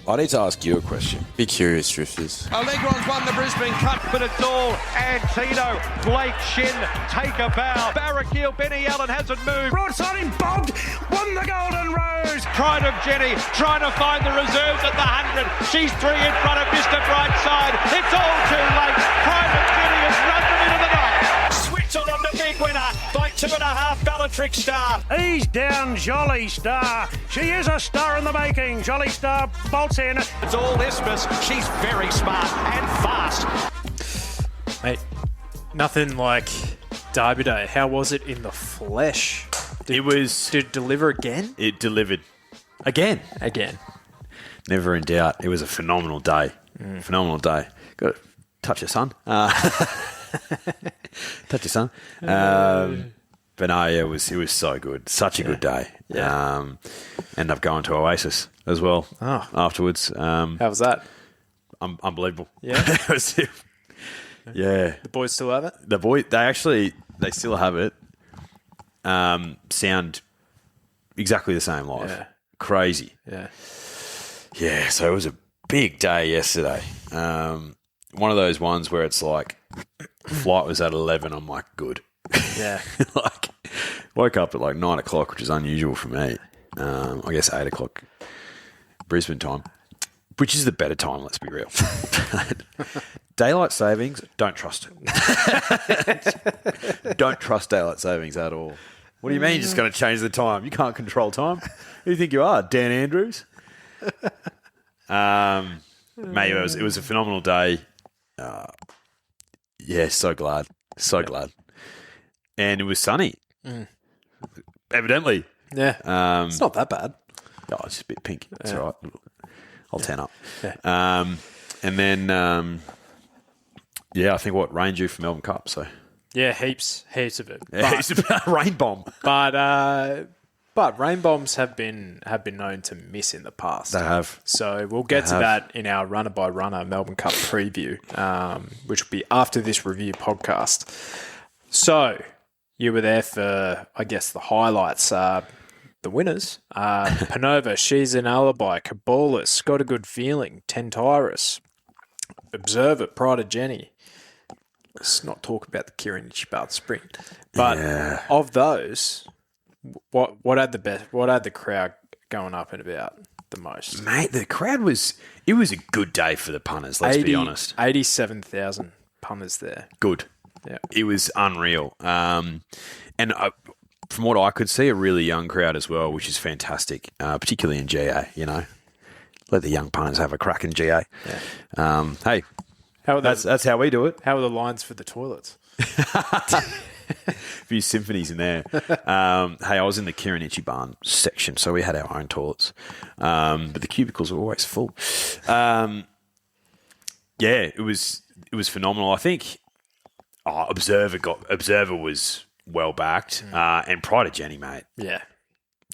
I need to ask you a question. Be curious, Drifters. Allegron's won the Brisbane Cup, but it's all Antino. Blake Shin, take a bow. Barraquil, Benny Allen hasn't moved. Broadside him, bobbed, won the Golden Rose. Pride of Jenny, trying to find the reserves at the 100. She's 3 in front of Mr. Brightside. It's all too late. Pride of Jenny has run them into the night. Switzerland, the big winner by 2.5 Bellatrix Star. He's down, Jolly Star. She is a star in the making. Jolly Star bolts in. It's all Isthmus. She's very smart and fast. Mate, nothing like Derby Day. How was it in the flesh? Did it deliver again? It delivered again. Never in doubt. It was a phenomenal day. Phenomenal day. Got to touch your son. But no, yeah, it was so good. Such a good day. Yeah. Ended up going to Oasis as well afterwards. How was that? Unbelievable. Yeah. It was, yeah. The boys still have it? They still have it. Sound exactly the same live. Yeah. Crazy. Yeah. Yeah, so it was a big day yesterday. One of those ones where it's like, flight was at 11. I'm like, good. Yeah. Like, woke up at like 9 o'clock, which is unusual for me. I guess 8 o'clock Brisbane time, which is the better time, let's be real. Daylight savings, don't trust it. Don't trust daylight savings at all. What do you mean you're just going to change the time? You can't control time. Who do you think you are, Dan Andrews? Mate, it was a phenomenal day. Yeah, so glad. And it was sunny. Evidently. Yeah. It's not that bad. Oh, it's just a bit pink. It's all right. I'll tan up. Yeah. And then, I think rain due for Melbourne Cup. So Yeah, heaps of it. yeah, it's a rain bomb. But rain bombs have been known to miss in the past. They have. So we'll get to that in our runner by runner Melbourne Cup preview, which will be after this review podcast. So you were there for, I guess, the highlights. The winners, Panova, She's an Alibi, Cabolas, Got a Good Feeling, Tentaris, Observer, Pride of Jenny. Let's not talk about the Kieran Ichibald sprint. But of those, what had the best? What had the crowd going up and about the most? Mate, the crowd was a good day for the punters, let's be honest. 87,000 punters there. Good. Yeah. It was unreal. And from what I could see, a really young crowd as well, which is fantastic, particularly in GA, Let the young punters have a crack in GA. Yeah. Hey, that's how we do it. How are the lines for the toilets? A few symphonies in there. Hey, I was in the Kieran Ichibald section, so we had our own toilets. But the cubicles were always full. It was phenomenal. I think Observer was well backed, and Pride of Jenny, mate. Yeah,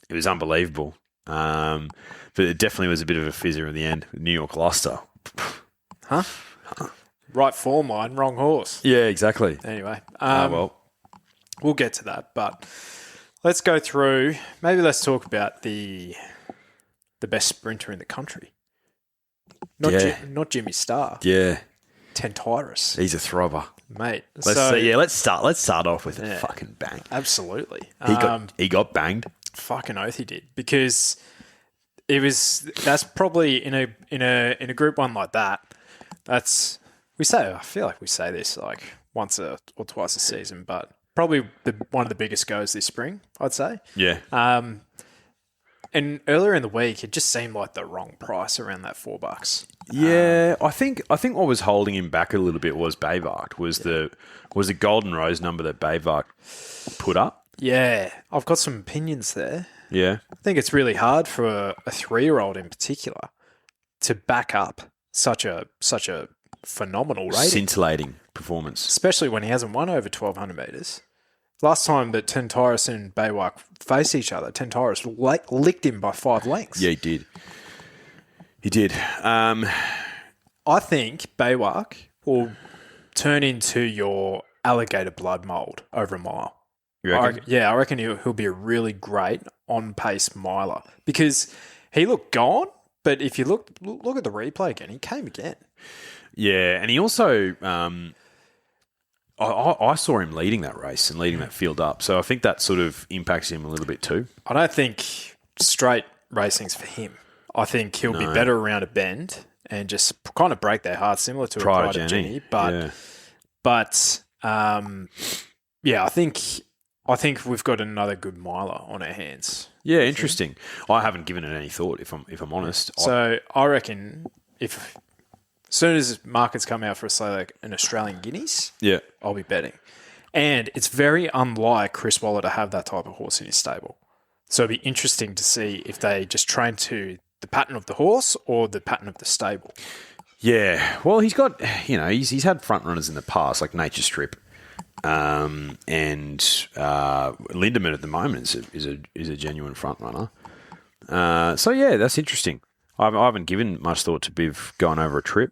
it was unbelievable. But it definitely was a bit of a fizzer in the end. New York Luster. Huh? Right form line, wrong horse. Yeah, exactly. Anyway, we'll get to that, but let's go through. Maybe let's talk about the best sprinter in the country. Not Jimmy Starr. Yeah, Tentaris. He's a throbber, mate. Let's start off with a fucking bang. Absolutely. He got banged. Fucking oath he did, because that's probably in a group one like that. I feel like we say this like once or twice a season, but probably one of the biggest goes this spring, I'd say. Yeah. And earlier in the week, it just seemed like the wrong price around that $4. Yeah, I think what was holding him back a little bit was Bayvart. Was the Golden Rose number that Bayvart put up? Yeah, I've got some opinions there. Yeah, I think it's really hard for a 3-year-old in particular to back up such a phenomenal rating, scintillating performance, especially when he hasn't won over 1,200 metres. Last time that Tentaris and Baywak faced each other, Tentaris licked him by 5 lengths. Yeah, he did. I think Baywak will turn into your alligator blood mould over a mile. You reckon? I reckon he'll be a really great on-pace miler, because he looked gone, But if you look at the replay again, he came again. Yeah, and he also, I saw him leading that race and leading that field up. So I think that sort of impacts him a little bit too. I don't think straight racing's for him. I think he'll be better around a bend and just kind of break their hearts, similar to Pride a of Pride of Jenny. But I think we've got another good miler on our hands. Yeah, interesting. I haven't given it any thought, if I'm honest. So I reckon if as soon as markets come out for say like an Australian Guineas, I'll be betting. And it's very unlike Chris Waller to have that type of horse in his stable. So it'd be interesting to see if they just train to the pattern of the horse or the pattern of the stable. Yeah, well, he's got, he's had front runners in the past, like Nature Strip, and Lindemann at the moment is a genuine front runner. So yeah, that's interesting. I haven't given much thought to Biv going over a trip.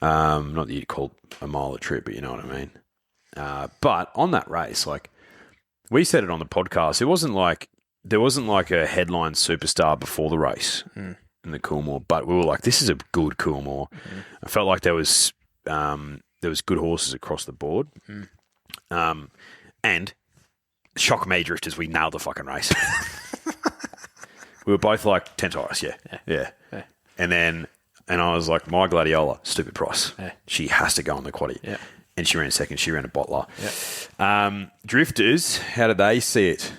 Not that you'd call a mile a trip, but you know what I mean. But on that race, like we said it on the podcast, there wasn't like a headline superstar before the race. In the Coolmore, but we were like, this is a good Coolmore. I felt like there was good horses across the board. And shock me drifters, we nailed the fucking race. We were both like Tentaris, yeah. And I was like, my Gladiola, stupid price. Yeah. She has to go on the quaddie. Yeah. And she ran second. She ran a bottler. Yeah. Drifters, how did they see it?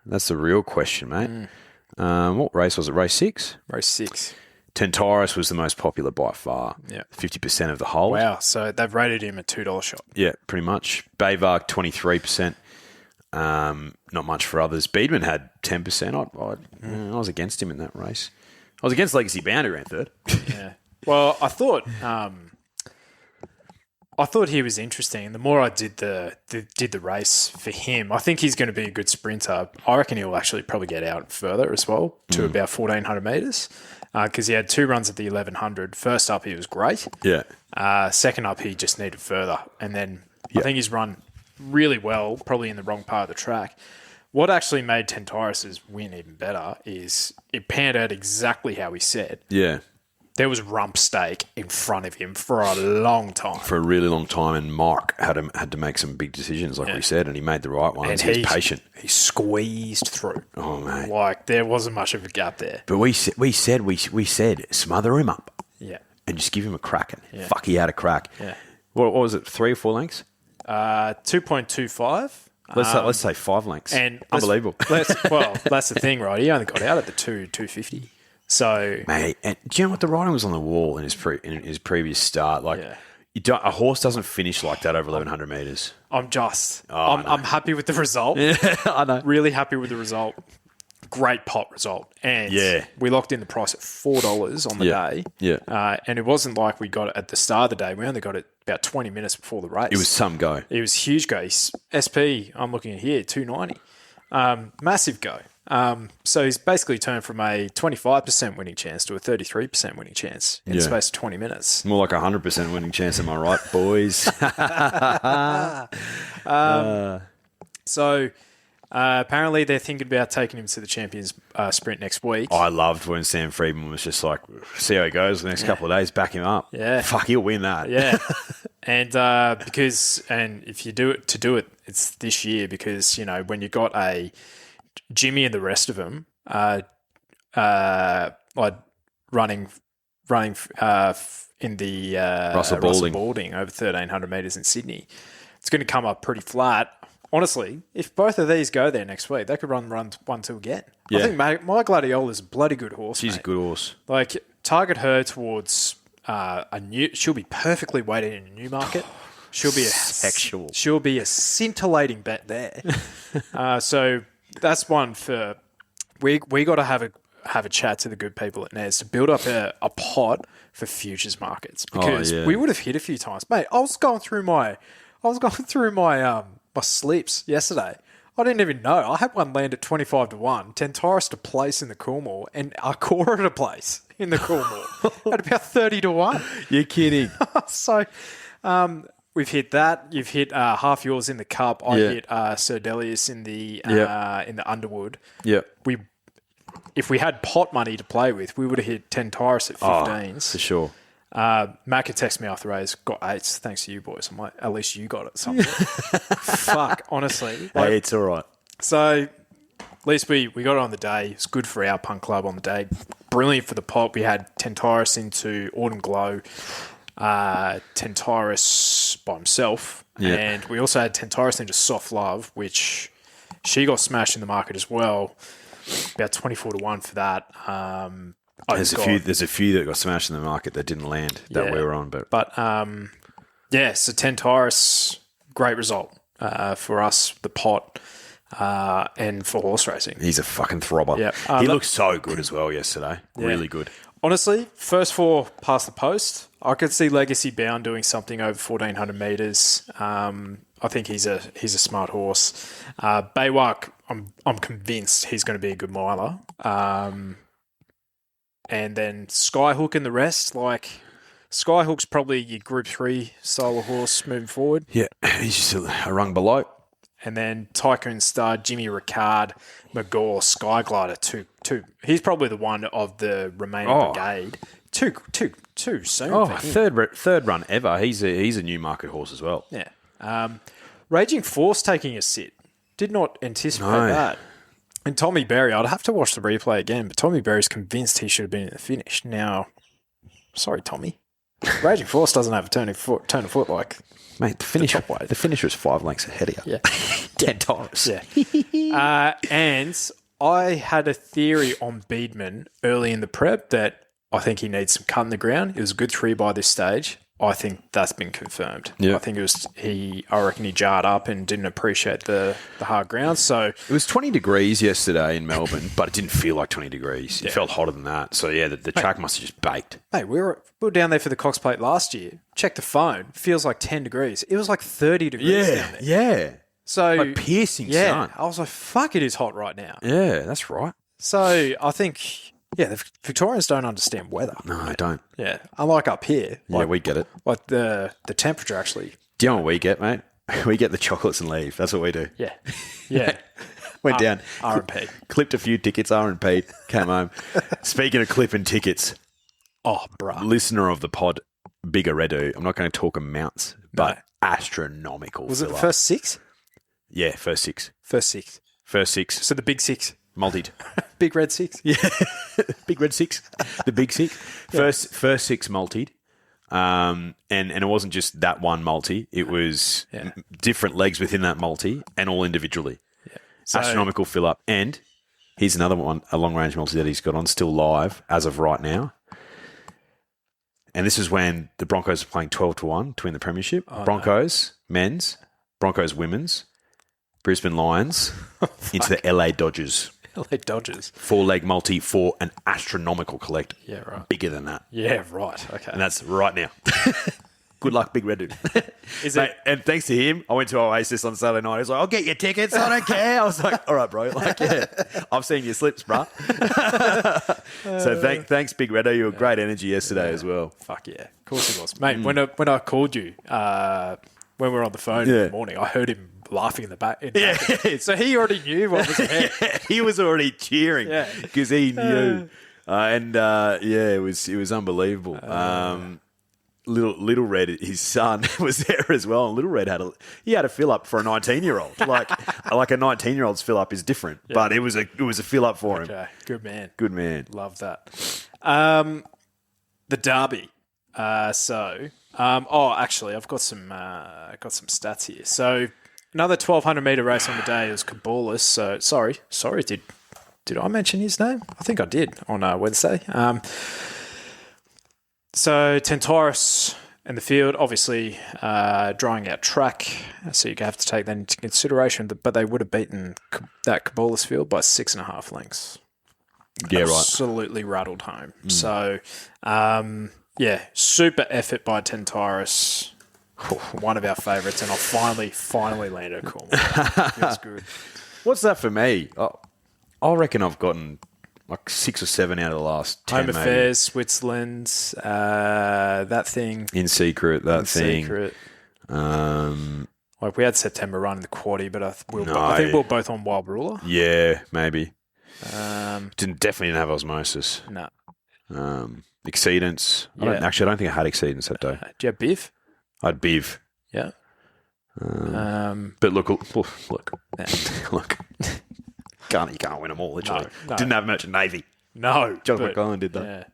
That's the real question, mate. What race was it? Race 6? Race 6. Tentaris was the most popular by far. Yeah. 50% of the hold. Wow. So they've rated him a $2 shot. Yeah, pretty much. Bayvark, 23%. Not much for others. Beedman had 10%. I was against him in that race. I was against Legacy Bound, who ran third. Yeah. Well, I thought he was interesting. The more I did the race for him, I think he's going to be a good sprinter. I reckon he'll actually probably get out further as well to about 1,400 metres because he had 2 runs at the 1,100. First up, he was great. Yeah. Second up, he just needed further. And then I think he's run really well, probably in the wrong part of the track. What actually made Tentaris' win even better is it panned out exactly how he said. Yeah. There was rump steak in front of him for a long time. For a really long time, and Mark had to make some big decisions, like we said, and he made the right ones. And he was patient. He squeezed through. Oh, mate. Like, there wasn't much of a gap there. But we said smother him up. Yeah. And just give him a crack. And fuck, he had a crack. Yeah. What was it, 3 or 4 lengths? 2.25. Let's say 5 lengths. And unbelievable. Well, that's the thing, right? He only got out at the 250. So, mate, and do you know what? The writing was on the wall in his previous start. Like, a horse doesn't finish like that over 1,100 metres. I'm happy with the result. Yeah, I know. Really happy with the result. Great pot result. And we locked in the price at $4 on the day. Yeah. And it wasn't like we got it at the start of the day. We only got it about 20 minutes before the race. It was some go. It was huge go. SP, I'm looking at here, 290. Massive go. So he's basically turned from a 25% winning chance to a 33% winning chance in the space of 20 minutes. More like 100% winning chance, am I right, boys? So apparently they're thinking about taking him to the Champions Sprint next week. I loved when Sam Friedman was just like, see how he goes the next couple of days, back him up. Yeah. Fuck, he'll win that. Yeah. And if you do it, it's this year because, when you got a Jimmy and the rest of them like running in the Russell Balding over 1,300 metres in Sydney, it's going to come up pretty flat. Honestly, if both of these go there next week, they could run 1-2 again. Yeah. I think my Gladiola is a bloody good horse. She's a good horse. Like, target her towards she'll be perfectly weighted in a new market. She'll be sexual. She'll be a scintillating bet there. So that's one for we got to have a chat to the good people at NES to build up a pot for futures markets because we would have hit a few times, mate. I was going through my my slips yesterday. I didn't even know. I had one land at 25-1, Tentaris to place in the Coolmore, and Arcora to place in the Coolmore at about 30-1. You're kidding. So we've hit that. You've hit half yours in the Cup. I hit Sir Delius in the Underwood. Yeah. if we had pot money to play with, we would have hit 10 Tyrus at 15s. For sure. Matt could text me after the race, got 8s, thanks to you boys. I'm like, at least you got it. Something. Fuck, honestly. Hey, it's all right. So at least we got it on the day. It's good for our punk club on the day. Brilliant for the pot. We had Tentaris into Autumn Glow, Tentaris by himself, and we also had Tentaris into Soft Love, which she got smashed in the market as well. About 24-1 for that. There's a few that got smashed in the market that didn't land that we were on, but so Tentaris, great result for us, the pot. And for horse racing. He's a fucking throbber. Yeah. He looked so good as well yesterday. Yeah. Really good. Honestly, first 4 past the post, I could see Legacy Bound doing something over 1,400 metres. I think he's a smart horse. Baywalk, I'm convinced he's going to be a good miler. And then Skyhook and the rest, Skyhook's probably your Group 3 style of horse moving forward. Yeah, he's just a rung below. And then Tycoon Star, Jimmy Ricard, McGaw, Skyglider, two. He's probably the one of the remaining brigade. Too soon. Oh, for him. third run ever. He's a new market horse as well. Yeah. Raging Force taking a sit. Did not anticipate that. And Tommy Berry, I'd have to watch the replay again, but Tommy Berry's convinced he should have been in the finish. Now, sorry, Tommy. Raging Force doesn't have a turn of foot like. Mate, the finisher is 5 lengths ahead of you. Yeah. 10 times. Yeah. And I had a theory on Beedman early in the prep that I think he needs some cut in the ground. It was a good 3 by this stage. I think that's been confirmed. Yeah. I think I reckon he jarred up and didn't appreciate the hard ground. So it was 20 degrees yesterday in Melbourne, but it didn't feel like 20 degrees. It felt hotter than that. So yeah, the track must have just baked. Mate, we were down there for the Cox Plate last year. Check the phone. Feels like 10 degrees. It was like 30 degrees down there. Yeah. So like piercing sun. I was like, fuck, it is hot right now. Yeah, that's right. So I think, the Victorians don't understand weather. No, I don't. Yeah. Unlike up here. Yeah, we get it. Like the temperature actually. Do you know what we get, mate? We get the chocolates and leave. That's what we do. Yeah. Yeah. Went down. R&P. Clipped a few tickets, R&P. Came home. Speaking of clipping tickets. Oh, bruh. Listener of the pod, Bigger Redu. I'm not going to talk amounts, but astronomical. Was it the first 6? Yeah, first 6. First 6. First 6. So the big 6. Multied. Big red 6. Yeah. Big red 6. The big 6. First 6 multied. And it wasn't just that one multi. It was different legs within that multi and all individually. Yeah. So, astronomical fill up. And here's another one, a long range multi that he's got on, still live as of right now. And this is when the Broncos are playing 12-1 to win the premiership. Broncos men's, Broncos women's, Brisbane Lions into the LA Dodgers. LA Dodgers. 4-leg multi for an astronomical collect. Yeah, right. Bigger than that. Yeah, right. Okay. And that's right now. Good luck, Big Red Dude. Mate, and thanks to him, I went to Oasis on Saturday night. He was like, I'll get your tickets. I don't care. I was like, all right, bro. Like, yeah, I've seen your slips, bro. So thanks, Big Reddo. You were great energy yesterday as well. Fuck yeah. Of course he was. Mate, when I called you, when we were on the phone in the morning, I heard him laughing in the back. So he already knew what was ahead. He was already cheering because he knew. It was unbelievable. Little Red, his son, was there as well. And Little Red had a fill up for a 19-year-old. Like a 19-year-old's fill up is different, but it was a fill up for him. Good man. Good man. Love that. The Derby. Actually, I've got some stats here. So another 1,200 meter race on the day. It was Caboolus. So sorry. Did I mention his name? I think I did on Wednesday. So Tentaris and the field, obviously drawing out track, so you have to take that into consideration. But they would have beaten that Caboolus field by 6.5 lengths. Yeah, Absolutely rattled home. So, super effort by Tentaris. One of our favourites, and I finally landed a call. Feels good. What's that for me? I reckon I've gotten like 6 or 7 out of the last 10, Home Affairs, Switzerland, that thing. In Secret, that thing. Secret. Like we had September run in the quaddie, but I think we we're both on Wild Ruler. Yeah, maybe. Definitely didn't have osmosis. No. Exceedance. I don't think I had exceedance that day. Do you have Biv? I had Biv. Yeah. But look. Yeah. Look. You can't win them all, literally. No. Didn't have Merchant Navy. No. John McClellan did that.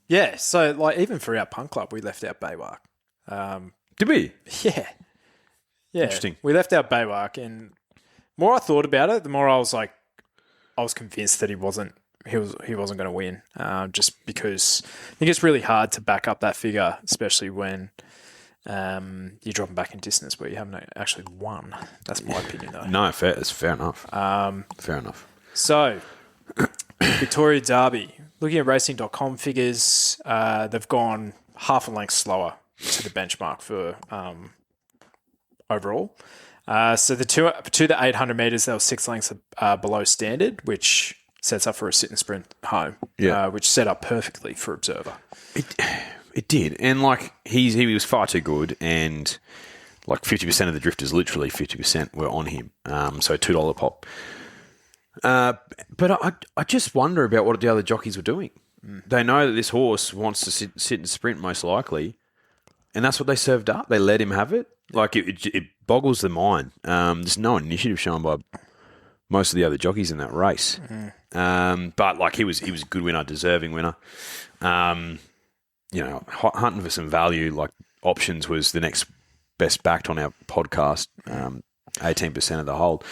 Yeah. So, like, even for our punk club, we left out Baywalk. Did we? Yeah. Yeah. Interesting. We left out Baywalk, and the more I thought about it, the more I was convinced that he wasn't going to win. Just because I think it's really hard to back up that figure, especially when you're dropping back in distance where you haven't actually won. That's my opinion, though. No, it's fair enough. Fair enough. So, Victoria Derby. Looking at racing.com figures, they've gone half a length slower to the benchmark for overall. So to the 800 metres, they were 6 lengths below standard, which sets up for a sit and sprint home, which set up perfectly for Observer. It did. And, like, he was far too good, and, like, 50% of the drifters, literally 50%, were on him. So $2 pop. But I just wonder about what the other jockeys were doing. They know that this horse wants to sit and sprint most likely, and that's what they served up. They let him have it. Like, it boggles the mind. There's no initiative shown by most of the other jockeys in that race. But, like, he was a good winner, deserving winner. Hunting for some value, like options was the next best backed on our podcast, 18% of the hold.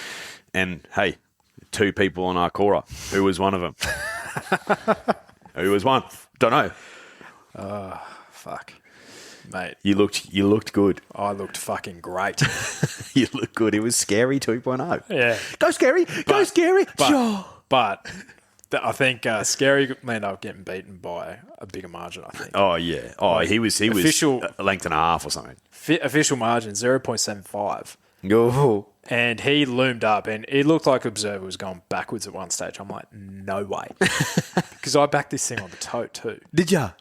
And, hey, 2 people on Arcora. Who was one of them? Who was one? Don't know. Fuck. Mate. You looked good. I looked fucking great. You looked good. It was Scary 2.0. Yeah. Go Scary. Go Scary. But I think Scary may end up getting beaten by a bigger margin, I think. Oh, yeah. Oh, he was official, a length and a half or something. Official margin, 0.75. Oh. And he loomed up, and it looked like Observer was going backwards at one stage. I'm like, no way. Because I backed this thing on the tote too. Did ya?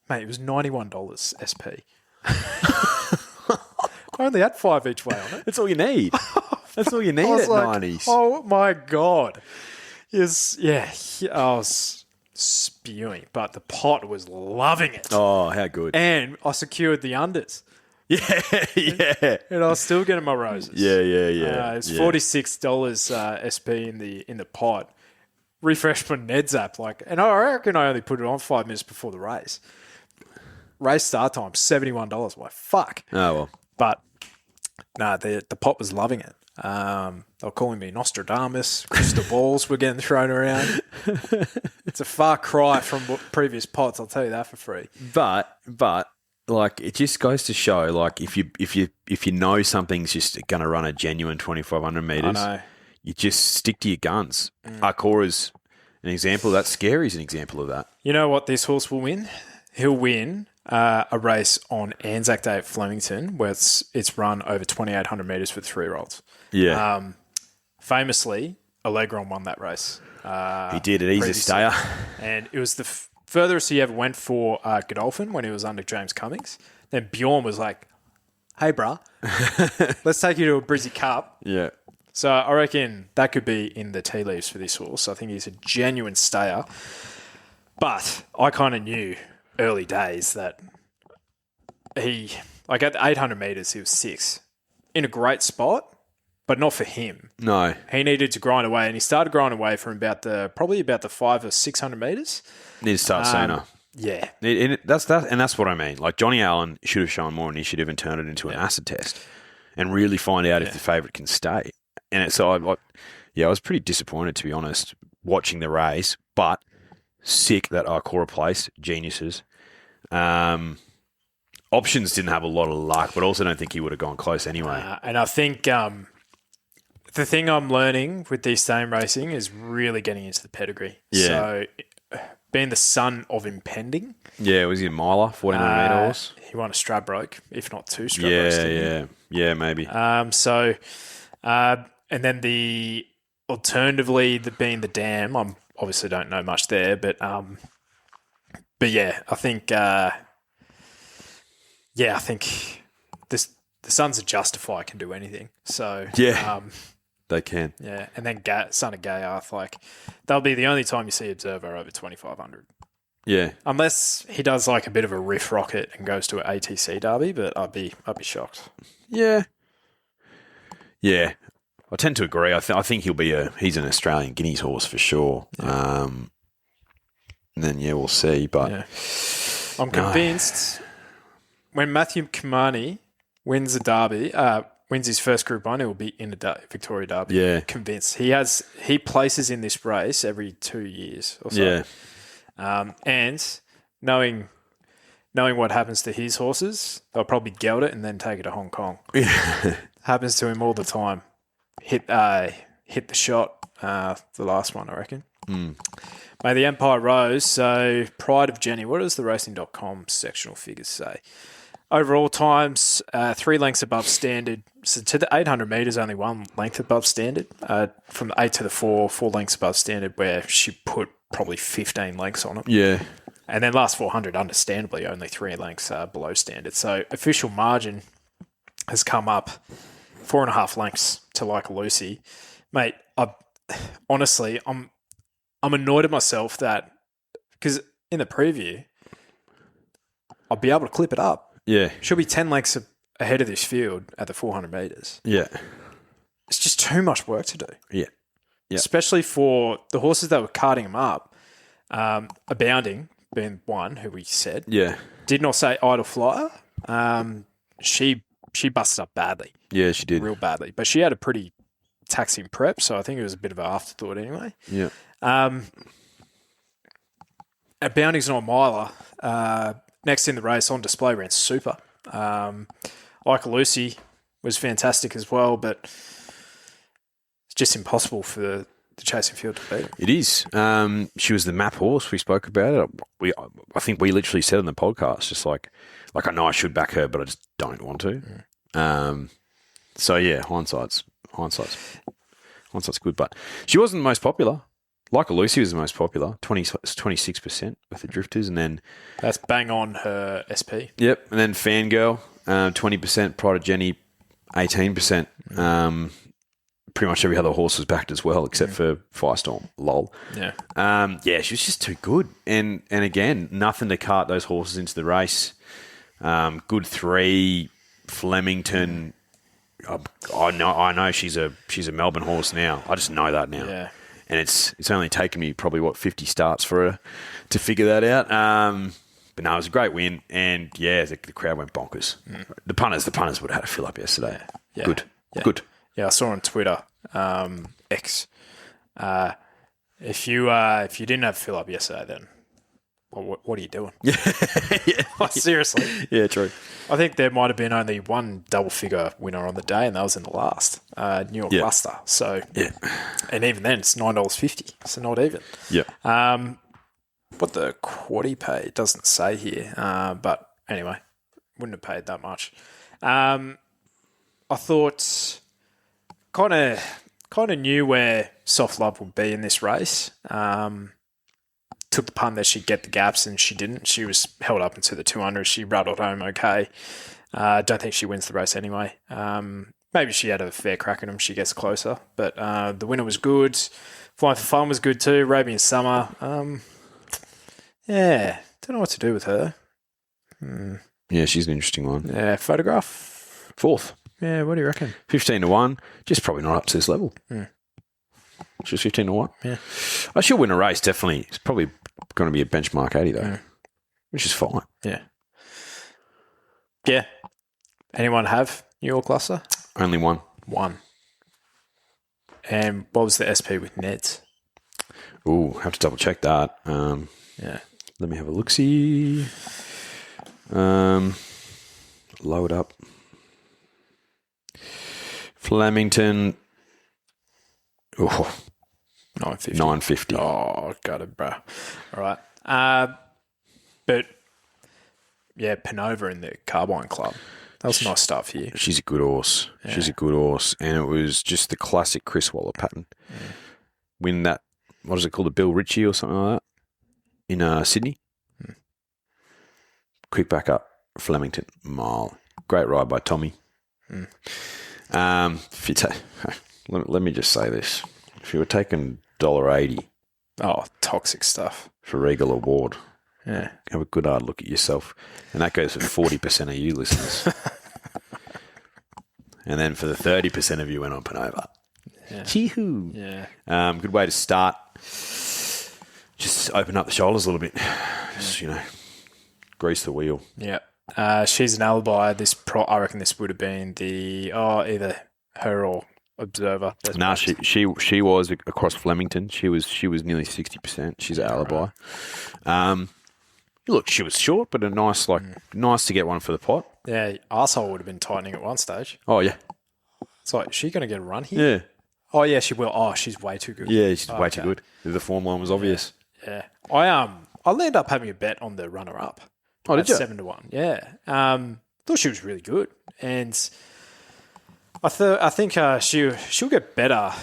Mate, it was $91 SP. I only had 5 each way on it. That's all you need. That's all you need at 90s. Oh, my God. Yes, yeah, I was spewing, but the pot was loving it. Oh, how good. And I secured the unders. Yeah. And I was still getting my roses. Yeah. It's $46 SP in the pot. Refreshed my Ned's app, and I reckon I only put it on 5 minutes before the race. Race start time, $71. Why, fuck. Oh, well. But, the pot was loving it. They were calling me Nostradamus. Crystal balls were getting thrown around. It's a far cry from previous pots, I'll tell you that for free. But like, it just goes to show, like, if you know something's just going to run a genuine 2,500 metres, you just stick to your guns. Arcora's an example of that. Scary's an example of that. You know what this horse will win? He'll win a race on Anzac Day at Flemington, where it's run over 2,800 metres for 3-year-olds. Yeah. Famously, Allegron won that race. He did it. He's a stayer. And it was the furthest he ever went for Godolphin when he was under James Cummings. Then Bjorn was like, hey, bruh, let's take you to a Brizzy Cup. Yeah. So I reckon that could be in the tea leaves for this horse. I think he's a genuine stayer. But I kind of knew early days that he, at the 800 metres, he was 6. In a great spot, but not for him. No. He needed to grind away, and he started grinding away from probably about the 500 or 600 metres. Need to start sooner. Yeah. That's what I mean. Like, Johnny Allen should have shown more initiative and turned it into an acid test and really find out if the favourite can stay. And so I was pretty disappointed, to be honest, watching the race, but sick that Arcora placed. Geniuses. Options didn't have a lot of luck, but also don't think he would have gone close anyway. And I think the thing I'm learning with these same racing is really getting into the pedigree. Yeah. So being the son of Impending. Yeah, was he a miler, 1,400 metre horse? He won a Stradbroke, if not 2 Stradbrokes. Yeah, maybe. And then alternatively, being the Dam, I obviously don't know much there, but yeah, I think the Sons of Justify can do anything. So They can. Yeah, and then Son of Gayarth, like, that'll be the only time you see Observer over 2,500. Yeah. Unless he does like a bit of a riff rocket and goes to an ATC derby, but I'd be shocked. Yeah. Yeah. I tend to agree. I think he's an Australian Guineas horse for sure. Yeah. And then, we'll see. But I'm convinced when Matthew Kimani wins the derby, wins his first Group 1, it will be in the Victoria Derby. Yeah. Convinced. He places in this race every 2 years or so. Yeah. And knowing what happens to his horses, they'll probably geld it and then take it to Hong Kong. Yeah. Happens to him all the time. Hit the shot, the last one, I reckon. May the Empire Rose. So, Pride of Jenny. What does the Racing.com sectional figures say? Overall times, 3 lengths above standard. So to the 800 metres, only 1 length above standard. From the 8 to the 4 lengths above standard, where she put probably 15 lengths on it. Yeah. And then last 400, understandably, only 3 lengths below standard. So official margin has come up 4.5 lengths to Like a Lucy. Mate, honestly, I'm annoyed at myself that, because in the preview, I'll be able to clip it up. Yeah. She'll be 10 lengths ahead of this field at the 400 metres. Yeah. It's just too much work to do. Yeah. Yeah. Especially for the horses that were carting them up. Abounding being one, who we said. Yeah. Did not say Idle Flyer. She busted up badly. Yeah, she did. Real badly. But she had a pretty taxing prep, so I think it was a bit of an afterthought anyway. Yeah. Abounding's not a miler. Next in the race, On Display, ran super. Like a Lucy was fantastic as well, but it's just impossible for the chasing field to beat. It is. She was the map horse. We spoke about it. I think we literally said on the podcast, just like I know I should back her, but I just don't want to. So yeah, hindsight's good, but she wasn't the most popular. Like a Lucy was the most popular, 26% with the Drifters, and then that's bang on her SP. Yep, and then Fangirl, 20%. Pride of Jenny, 18%. Pretty much every other horse was backed as well, except for Firestorm. Lol. Yeah. She was just too good, and again, nothing to cart those horses into the race. Good 3, Flemington. I know she's a Melbourne horse now. I just know that now. Yeah. And it's only taken me probably 50 starts for her to figure that out. But no, it was a great win, and the crowd went bonkers. The punters would have had a fill up yesterday. Yeah. Good. Yeah, I saw on Twitter, X. If you didn't have a fill up yesterday, then what are you doing? Yeah. Seriously. Yeah, true. I think there might have been only one double figure winner on the day, and that was in the last New York Cluster. So and even then, it's $9.50, so not even. Yeah. What the quaddy pay doesn't say here, but anyway, wouldn't have paid that much. I thought kind of knew where Soft Love would be in this race. Took the punt that she'd get the gaps, and she didn't. She was held up into the 200. She rattled home okay. Don't think she wins the race anyway. Maybe she had a fair crack at him. She gets closer. But the winner was good. Flying for Fun was good too. Arabian Summer. Don't know what to do with her. Yeah, she's an interesting one. Yeah, Photograph. 4th. Yeah, what do you reckon? 15-1. Just probably not up to this level. She's 15-1. Yeah. She'll win a race, definitely. It's probably going to be a benchmark 80, though, which is fine. Yeah. Yeah. Anyone have New York Cluster? Only one. One. And what was the SP with Neds? Ooh, have to double check that. Yeah. Let me have a look-see. Load up. Flemington. Oh, 950. Oh, got it, bro. All right. But, yeah, Panova in the Carbine Club. That was a nice start for you. She's a good horse. Yeah. She's a good horse. And it was just the classic Chris Waller pattern. Win that, what is it called, a Bill Ritchie or something like that in Sydney. Quick back up, Flemington, mile. Great ride by Tommy. let me just say this. If you were taking $1.80 Oh, toxic stuff. for Regal Award, Yeah. have a good hard look at yourself. And that goes for 40% of you listeners. And then for the 30% of you went up and over. Yeah. Chee-hoo. Yeah. Good way to start. Just open up the shoulders a little bit. Just, grease the wheel. Yeah. She's an alibi. I reckon this would have been either her or Observer. No, she was across Flemington. She was nearly 60%. She's an alibi. Look, she was short, but nice to get one for the pot. Yeah, arsehole would have been tightening at one stage. Oh yeah. It's like, is she going to get a run here? Yeah. Oh yeah, she will. Oh, she's way too good. Yeah, she's way too good. The form line was obvious. Yeah. I ended up having a bet on the runner up. Oh, did you? 7-1. Yeah. Thought she was really good, and I think she'll get better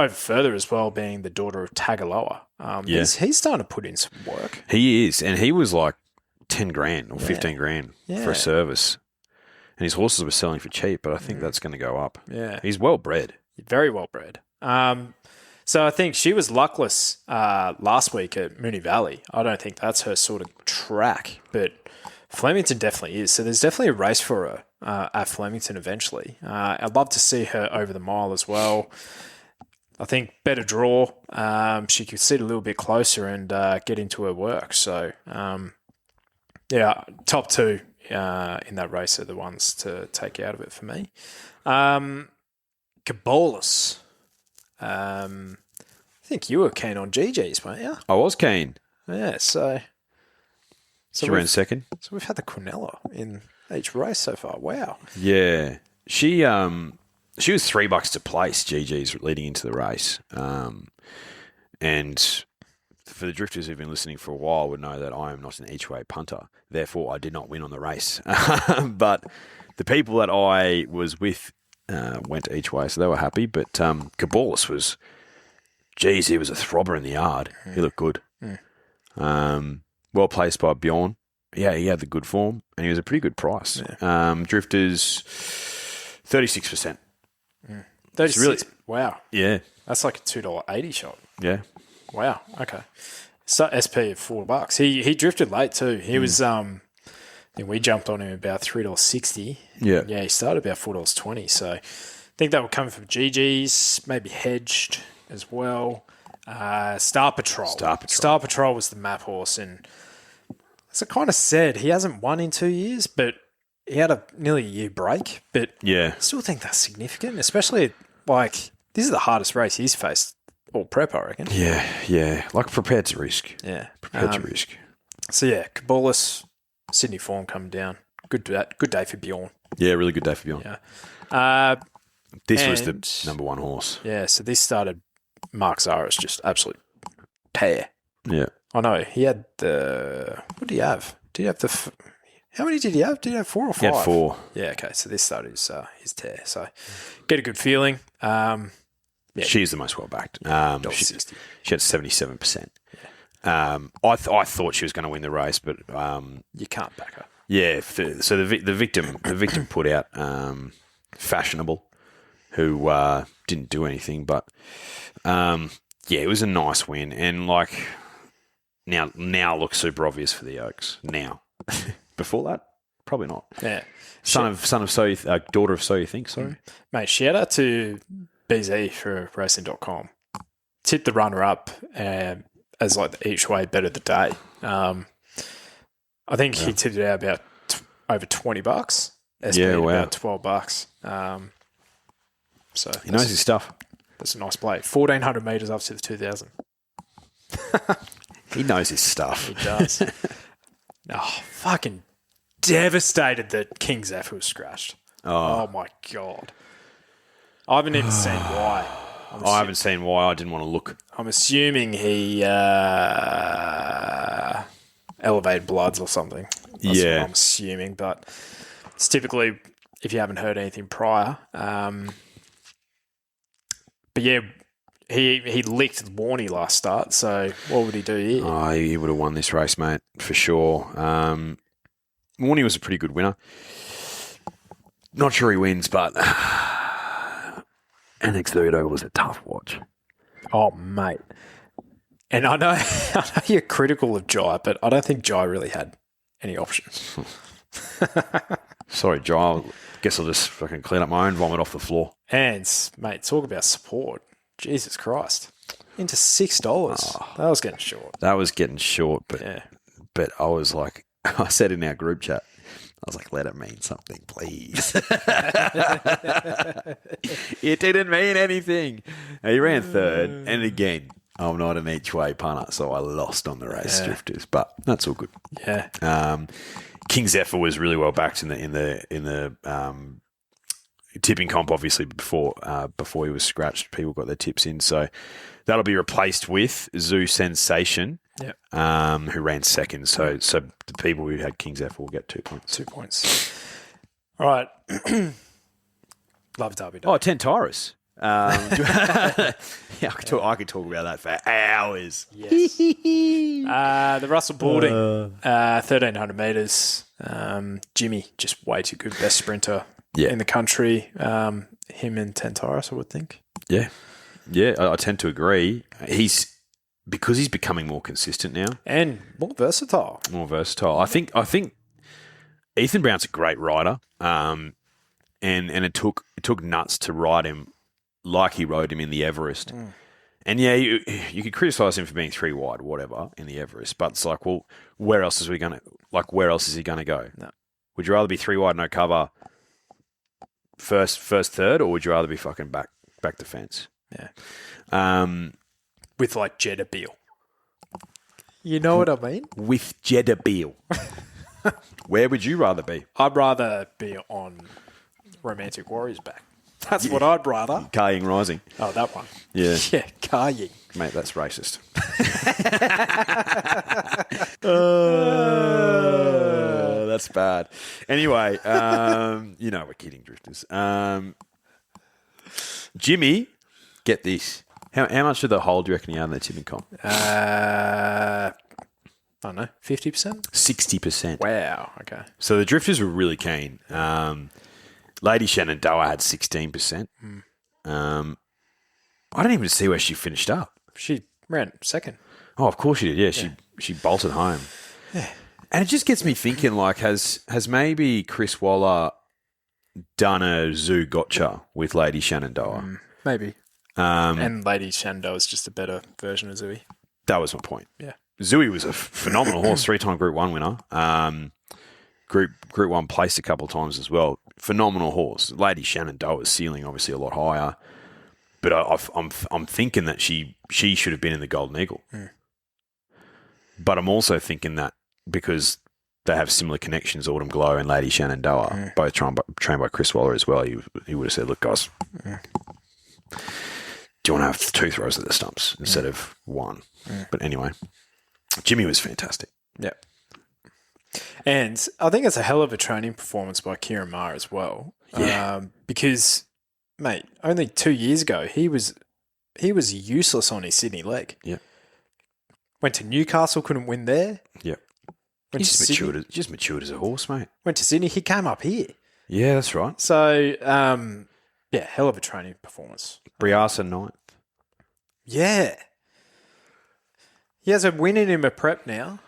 over further as well, being the daughter of Tagaloa. He's starting to put in some work. He is, and he was like 10 grand or 15 grand for a service. And his horses were selling for cheap, but I think that's going to go up. Yeah. He's well bred. Very well bred. So I think she was luckless last week at Moonee Valley. I don't think that's her sort of track, but Flemington definitely is. So there's definitely a race for her at Flemington eventually. I'd love to see her over the mile as well. I think better draw. She could sit a little bit closer and get into her work. So, top two in that race are the ones to take out of it for me. Cabolas. I think you were keen on GGs, weren't you? I was keen. Yeah, so She ran second. So we've had the Quinella in each race so far. Wow. Yeah. She was $3 to place, GG's, leading into the race. And for the drifters who've been listening for a while would know that I am not an each-way punter. Therefore, I did not win on the race. But the people that I was with went each way, so they were happy. But Cabolas was, he was a throbber in the yard. He looked good. Well placed by Bjorn. Yeah, he had the good form, and he was a pretty good price. Yeah. Drifters, 36%. 36. Really, wow. Yeah. That's like a $2.80 shot. Yeah. Wow. Okay. So SP at $4. He drifted late too. He was I think we jumped on him about $3.60. Yeah. Yeah, he started about $4.20. So I think that would come from GG's, maybe hedged as well. Star Patrol. Star Patrol was the map horse, and as I kind of said, he hasn't won in 2 years, but he had nearly a year break. But I still think that's significant, especially this is the hardest race he's faced all prep, I reckon. Yeah. Like prepared to risk. Yeah. Prepared to risk. So yeah, Cabolas, Sydney form coming down. Good day for Bjorn. Yeah, really good day for Bjorn. Yeah. This was the number one horse. Yeah, so this started Mark Zara's just absolute tear. Yeah. I know. He had what did he have? Did he have how many did he have? Did he have 4 or 5? He had 4. Yeah, okay. So this started his tear. So get a good feeling. She's the most well-backed. She had 77%. Yeah. I thought she was going to win the race, but you can't back her. Yeah. So the victim put out Fashionable, who didn't do anything, but it was a nice win, and now looks super obvious for the Oaks. Now, before that, probably not. Yeah. Son of So daughter of So You Think. Sorry, mate. Shout out to BZ for racing.com. Tipped the runner up as the each way bet of the day. I think he tipped it out about over $20. About $12. So he knows his stuff. That's a nice play. 1,400 metres up to the 2,000. He knows his stuff. He does. Fucking devastated that King Zephyr was scratched. Oh my God. I haven't even seen why. I haven't seen why. I didn't want to look. I'm assuming he elevated bloods or something. That's what I'm assuming, but it's typically, if you haven't heard anything prior. But yeah, he licked Warney last start, so what would he do here? Oh, he would have won this race, mate, for sure. Warney was a pretty good winner. Not sure he wins, but Annex Thudo was a tough watch. Oh, mate. And I know you're critical of Jai, but I don't think Jai really had any options. Sorry, Jai. Guess I'll just fucking clean up my own vomit off the floor. And, mate, talk about support. Jesus Christ. Into $6. That was getting short. That was getting short, but Yeah. but I was like, I said in our group chat, I was like, let it mean something, please. It didn't mean anything. He ran third, and again, I'm not an each way punter, so I lost on the race drifters, but that's all good. Yeah. King Zephyr was really well backed in the tipping comp, obviously before he was scratched. People got their tips in, so that'll be replaced with Zoo Sensation, who ran second. So the people who had King Zephyr will get 2 points. 2 points. All right. Love Derby Day. Oh, Tentaurus. I could talk about that for hours. Yes. The Russell Balding, 1,300 metres. Jimmy, just way too good. Best sprinter in the country. Him and Tentaurus, I would think. Yeah. Yeah, I tend to agree. Because he's becoming more consistent now. And more versatile. I think Ethan Brown's a great rider. And it took nuts to ride him like he rode him in the Everest. And yeah, you could criticise him for being 3 wide, whatever, in the Everest. But it's like, well, where else is he going to go? No. Would you rather be 3 wide, no cover, first, third, or would you rather be fucking back the fence? Yeah. With like Jeddah Beale. You know what I mean? With Jeddah Beale. Where would you rather be? I'd rather be on Romantic Warriors back. That's what I'd rather. Car Ying Rising. Oh, that one. Yeah. Yeah, Car Ying. Mate, that's racist. That's bad. Anyway, we're kidding, drifters. Jimmy, get this. How much of the hole do you reckon he had in the tipping comp? I don't know, 50%? 60%. Wow, okay. So the drifters were really keen. Lady Shenandoah had 16%. I don't even see where she finished up. She ran second. Oh, of course she did. Yeah, she bolted home. Yeah. And it just gets me thinking, like, has maybe Chris Waller done a zoo gotcha with Lady Shenandoah? Maybe. And Lady Shenandoah is just a better version of Zooey. That was my point. Yeah. Zooey was a phenomenal horse, 3-time Group 1 winner. Group 1 placed a couple of times as well. Phenomenal horse. Lady Shenandoah's ceiling obviously a lot higher, but I'm thinking that she should have been in the Golden Eagle. But I'm also thinking that because they have similar connections, Autumn Glow and Lady Shenandoah, both trained by Chris Waller as well, he would have said, look, guys, do you want to have 2 throws at the stumps instead of 1? But anyway, Jimmy was fantastic. Yeah. And I think it's a hell of a training performance by Kieran Maher as well. Yeah. Because, mate, only 2 years ago, he was useless on his Sydney leg. Yeah. Went to Newcastle, couldn't win there. Yeah. Went He's to Sydney. just matured as a horse, mate. Went to Sydney, he came up here. Yeah, that's right. So, hell of a training performance. Briasa 9th. Yeah. He has a win in him a prep now.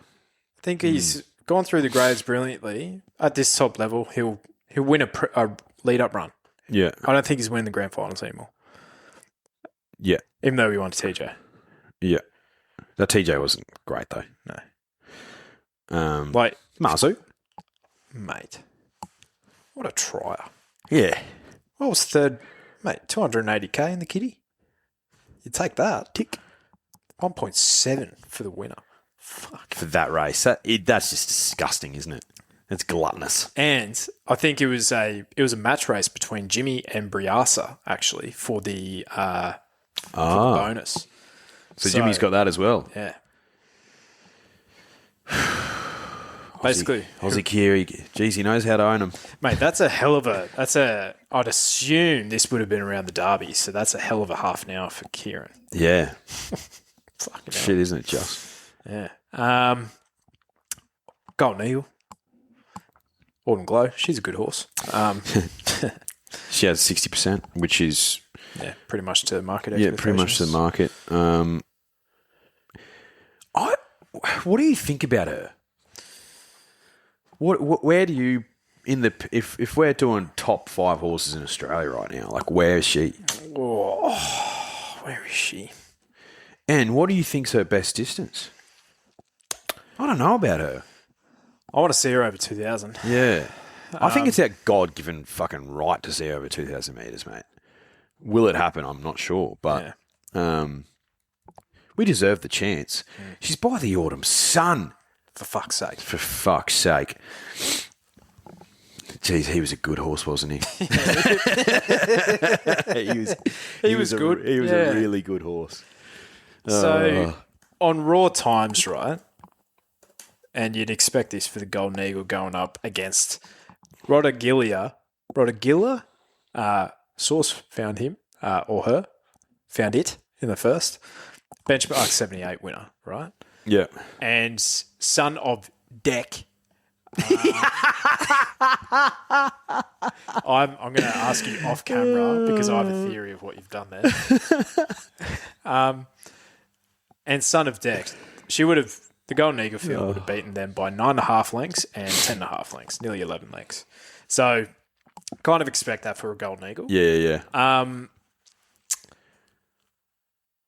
I think he's gone through the grades brilliantly. At this top level, he'll win a lead-up run. Yeah. I don't think he's winning the grand finals anymore. Yeah. Even though he won to TJ. Yeah. That TJ wasn't great, though. No. Marzu. Mate. What a trier. Yeah. What was third? Mate, 280k in the kitty. You take that. Tick. 1.7 for the winner. Fuck. For that race. That's just disgusting, isn't it? It's gluttonous. And I think it was a match race between Jimmy and Briasa, actually, for the bonus. So Jimmy's got that as well. Yeah. Basically. Aussie Kiri. Geez, he knows how to own them. Mate, I'd assume this would have been around the Derby, so that's a hell of a half an hour for Kieran. Yeah. Fucking Shit, isn't it just? Yeah. Golden Eagle. Autumn Glow. She's a good horse. She has 60%, which is pretty much to market. Yeah, pretty much to the market. What do you think about her? Where do you if we're doing top 5 horses in Australia right now? Like, where is she? Oh, where is she? And what do you think's her best distance? I don't know about her. I want to see her over 2,000. Yeah. I think it's our God-given fucking right to see her over 2,000 metres, mate. Will it happen? I'm not sure, but we deserve the chance. She's by the autumn sun. For fuck's sake. For fuck's sake. Jeez, he was a good horse, wasn't he? he was good. He was a really good horse. So, on Raw Times, right, and you'd expect this for the Golden Eagle going up against Rhodogilla. Source found him, or her, found it in the first. Benchmark 78 winner, right? Yeah. And son of Deck. I'm going to ask you off camera because I have a theory of what you've done there. And son of Deck, the Golden Eagle field would have beaten them by 9.5 lengths and 10.5 lengths, nearly 11 lengths. So, kind of expect that for a Golden Eagle. Yeah. I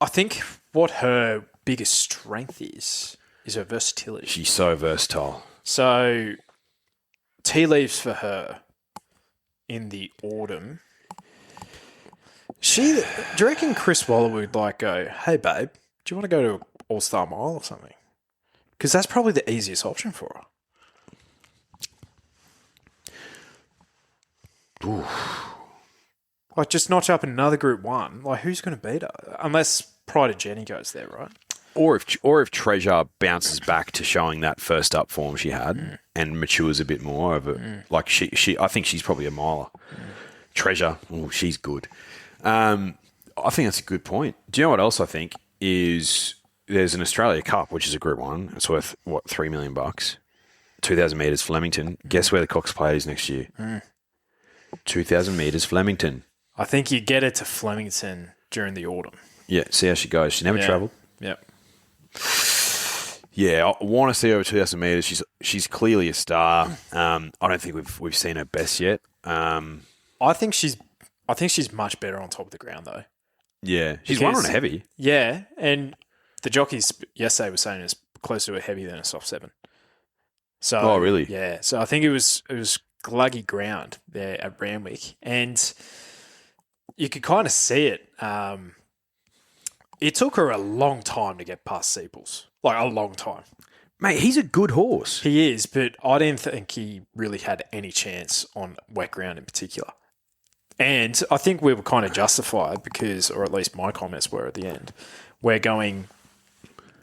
think what her biggest strength is her versatility. She's so versatile. So, tea leaves for her in the autumn. Do you reckon Chris Waller would go, hey, babe, do you want to go to All-Star Mile or something? Because that's probably the easiest option for her. Ooh. Just notch up another Group 1. Who's going to beat her? Unless Pride of Jenny goes there, right? Or if Treasure bounces back to showing that first up form she had and matures a bit more over, I think she's probably a miler. Treasure, she's good. I think that's a good point. Do you know what else I think is there's an Australia Cup, which is a Group 1. It's worth, $3 million. 2,000 metres Flemington. Guess where the Cox Plate is next year? 2,000 metres Flemington. I think you get it to Flemington during the autumn. Yeah, see how she goes. She never travelled. Yep. Yeah, I want to see her over 2,000 metres. She's clearly a star. I don't think we've seen her best yet. I think she's much better on top of the ground though. Yeah, she's won on a heavy. Yeah, and the jockeys yesterday were saying it's closer to a heavy than a soft 7. So, oh really? Yeah. So I think it was gluggy ground there at Randwick, and you could kind of see it. It took her a long time to get past Seeples. A long time. Mate, he's a good horse. He is, but I didn't think he really had any chance on wet ground in particular. And I think we were kind of justified because, or at least my comments were at the end, we're going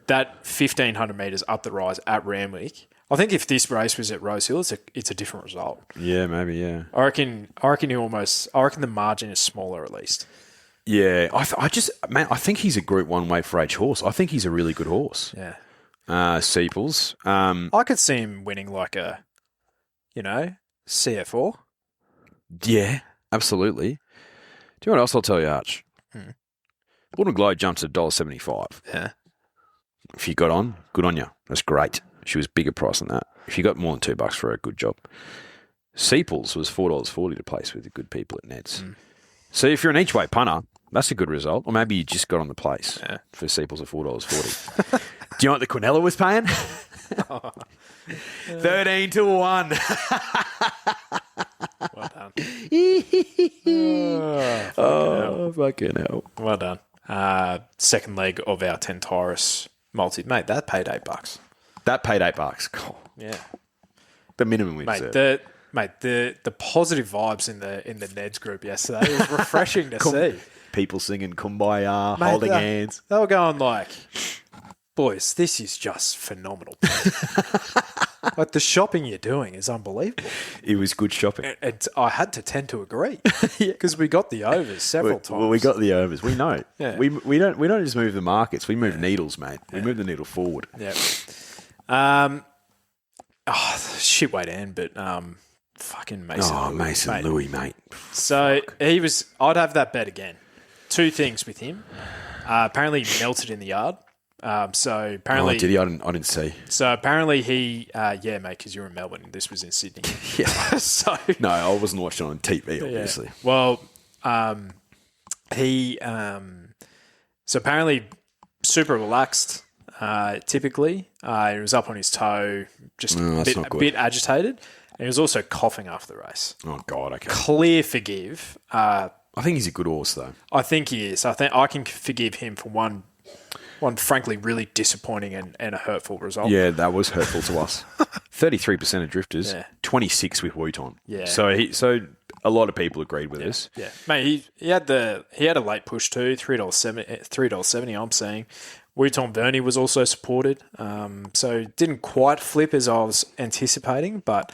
that 1,500 metres up the rise at Randwick. I think if this race was at Rosehill, it's a different result. Yeah, maybe, yeah. I reckon the margin is smaller at least. Yeah, I think he's a Group 1 weight for age horse. I think he's a really good horse. Yeah. Seeples. I could see him winning a, CF4. Yeah, absolutely. Do you know what else I'll tell you, Arch? Golden Globe jumped to $1.75. Yeah. If you got on, good on you. That's great. She was bigger price than that. If you got more than $2 for her, good job. Seeples was $4.40 to place with the good people at Neds. So if you're an each way punter, that's a good result. Or maybe you just got on the place for Seeples at $4.40. Do you know what the Quinella was paying? 13-1. Well done. Fucking hell. Well done. Second leg of our 10 Taurus multi. Mate, that paid $8. That paid $8. Oh, yeah. The minimum we deserve. The positive vibes in the Neds group yesterday was refreshing to see. People singing Kumbaya, holding hands. They were going boys, this is just phenomenal. The shopping you're doing is unbelievable. It was good shopping. And I had to tend to agree because we got the overs several times. Well, we got the overs. We know. Yeah. We don't just move the markets. We move needles, mate. We move the needle forward. Yeah. Shit way to end, but fucking Mason. Oh, Louis, Mason mate. Louis, mate. So I'd have that bet again. Two things with him. Apparently he melted in the yard. So apparently, Did he? I didn't see. So apparently he, mate, because you were in Melbourne. This was in Sydney. Yeah. So No, I wasn't watching it on TV, obviously. yeah. Well, he, so apparently super relaxed. Typically, he was up on his toe, just a bit agitated, and he was also coughing after the race. Oh God, okay. Clear forgive. I think he's a good horse, though. I think he is. I think I can forgive him for one frankly really disappointing and a hurtful result. Yeah, that was hurtful to us. 33% of drifters, 26 with Wooton. Yeah. So a lot of people agreed with us. Yeah, mate. He had a late push too. $3.70. I'm saying. Wooton Verney was also supported. So didn't quite flip as I was anticipating, but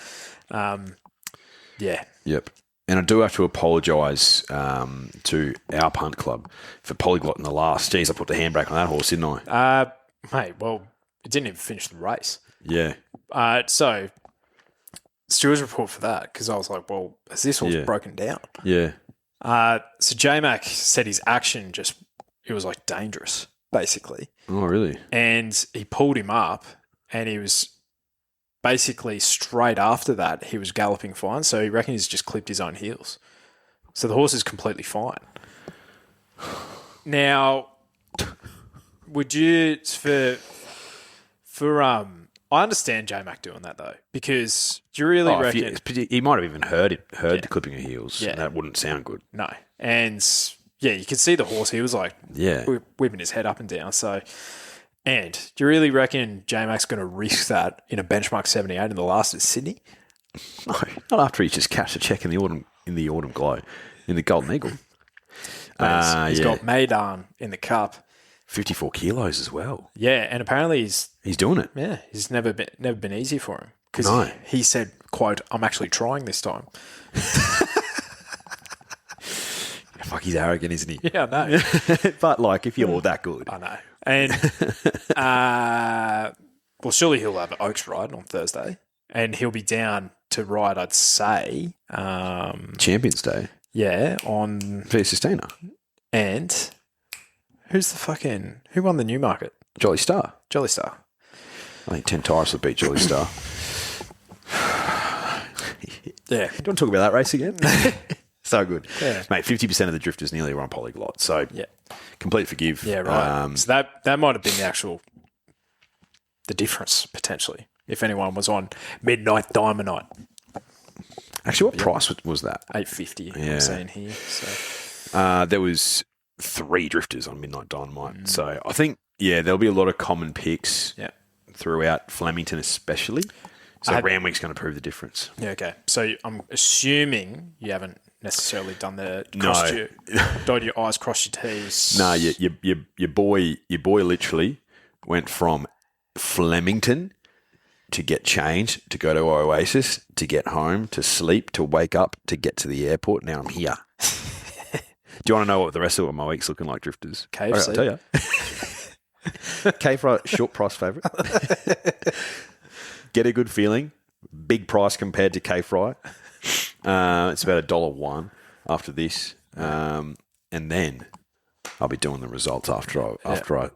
yeah. Yep. And I do have to apologise to our punt club for polyglot in the last. Geez, I put the handbrake on that horse, didn't I? Mate, well, it didn't even finish the race. Yeah. So, Stuart's report for that, because I was like, well, has this horse broken down? Yeah. So, J-Mac said his action it was like dangerous, basically. Oh, really? And he pulled him up, and he was basically straight after that, he was galloping fine. So he reckons he's just clipped his own heels. So the horse is completely fine. Now, would you I understand J-Mac doing that though, because do you really reckon he might have even heard the clipping of heels? Yeah. And that wouldn't sound good. No, and you could see the horse. He was like, whipping his head up and down. So. And do you really reckon J-Mac's going to risk that in a benchmark 78 in the last at Sydney? No, not after he's just cashed a check in the autumn glow, in the Golden Eagle. He's got Maidan in the Cup. 54 kilos as well. Yeah, and apparently he's doing it. Yeah, he's never been easy for him. Because he said, quote, "I'm actually trying this time." Fuck, he's arrogant, isn't he? Yeah, I know. But, like, if you're that good. I know. And, well, surely he'll have Oaks ride on Thursday. And he'll be down to ride, I'd say. Champions Day. Yeah, on... For Sustina. And who won the Newmarket? Jolly Star. Jolly Star. I think 10 Tyrus will beat Jolly Star. Yeah. Do you want to talk about that race again? So good. Yeah. Mate, 50% of the drifters nearly were on polyglot. So, complete forgive. Yeah, right. So that might have been the difference, potentially, if anyone was on Midnight Diamond Night. Actually, what price was that? $8.50, I'm saying here. So. There was 3 drifters on Midnight Dynamite. So, I think, there'll be a lot of common picks throughout, Flemington especially. So, Ramwick's going to prove the difference. Yeah, okay. So, I'm assuming you haven't necessarily done the dot your I's, cross your T's. No, your boy literally went from Flemington to get changed, to go to Oasis, to get home, to sleep, to wake up, to get to the airport. Now I'm here. Do you want to know what the rest of my week's looking like, drifters? KFC. I'll tell you. K-Fry, short price favourite. Get a good feeling. Big price compared to K-Fry. It's about $1.01 after this. And then I'll be doing the results after I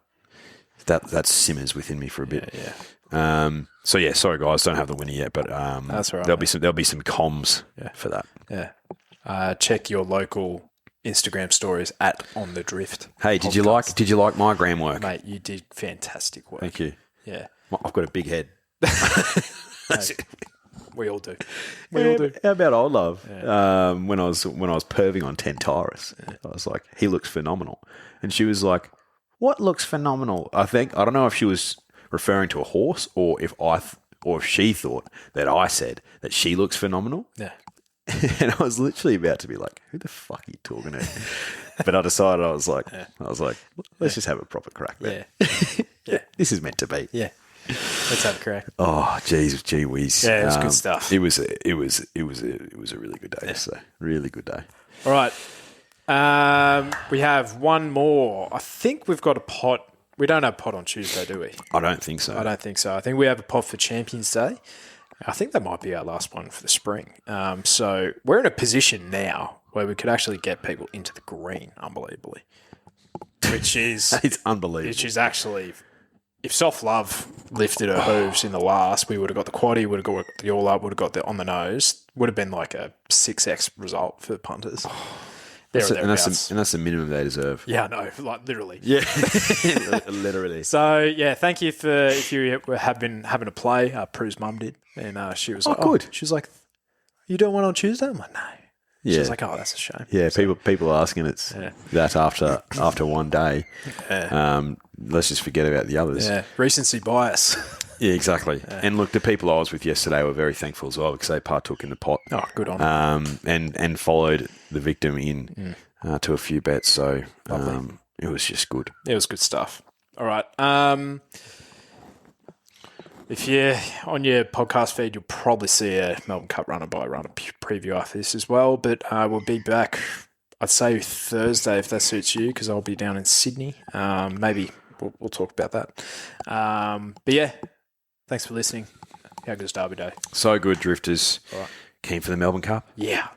that simmers within me for a bit. Yeah. Sorry guys, don't have the winner yet, but that's all right, there'll be some comms for that. Yeah. Check your local Instagram stories at On The Drift. Hey, did you like my gram work? Mate, you did fantastic work. Thank you. Yeah. I've got a big head. That's it. We all do. We all do. How about old love? Yeah. When I was perving on 10 Tyrus, I was like, he looks phenomenal, and she was like, "What looks phenomenal?" I don't know if she was referring to a horse or if she thought that I said that she looks phenomenal. Yeah. And I was literally about to be like, "Who the fuck are you talking to?" But I decided I was like, let's just have a proper crack there. Yeah. This is meant to be. Yeah. Let's have a crack. Oh, gee whiz. Yeah, it was good stuff. It was a really good day. Yeah. So really good day. All right. We have one more. I think we've got a pot. We don't have a pot on Tuesday, do we? I don't think so. I don't think so. I think we have a pot for Champions Day. I think that might be our last one for the spring. So we're in a position now where we could actually get people into the green, unbelievably. Which is... It's unbelievable. Which is actually... If Soft Love lifted her hooves in the last, we would have got the quaddie, would have got the all up, would have got the on the nose. Would have been like a 6x result for the punters. And that's the minimum they deserve. Yeah, I know, like literally. Yeah, literally. So yeah, thank you for if you have been having a play. Prue's mum did, and she was like, good. She was like, "You doing one on Tuesday?" I'm like, "No." Yeah. She was like, "Oh, that's a shame." Yeah, people are asking that after one day. Yeah. Let's just forget about the others. Yeah, recency bias. Yeah, exactly. Yeah. And look, the people I was with yesterday were very thankful as well because they partook in the pot. Oh, good on them. And followed the victim in to a few bets. So it was just good. It was good stuff. All right. If you're on your podcast feed, you'll probably see a Melbourne Cup runner preview after this as well. But we'll be back, I'd say Thursday if that suits you, because I'll be down in Sydney. Maybe we'll talk about that. But yeah, thanks for listening. How good is Derby Day? So good, Drifters. All right. Keen for the Melbourne Cup? Yeah.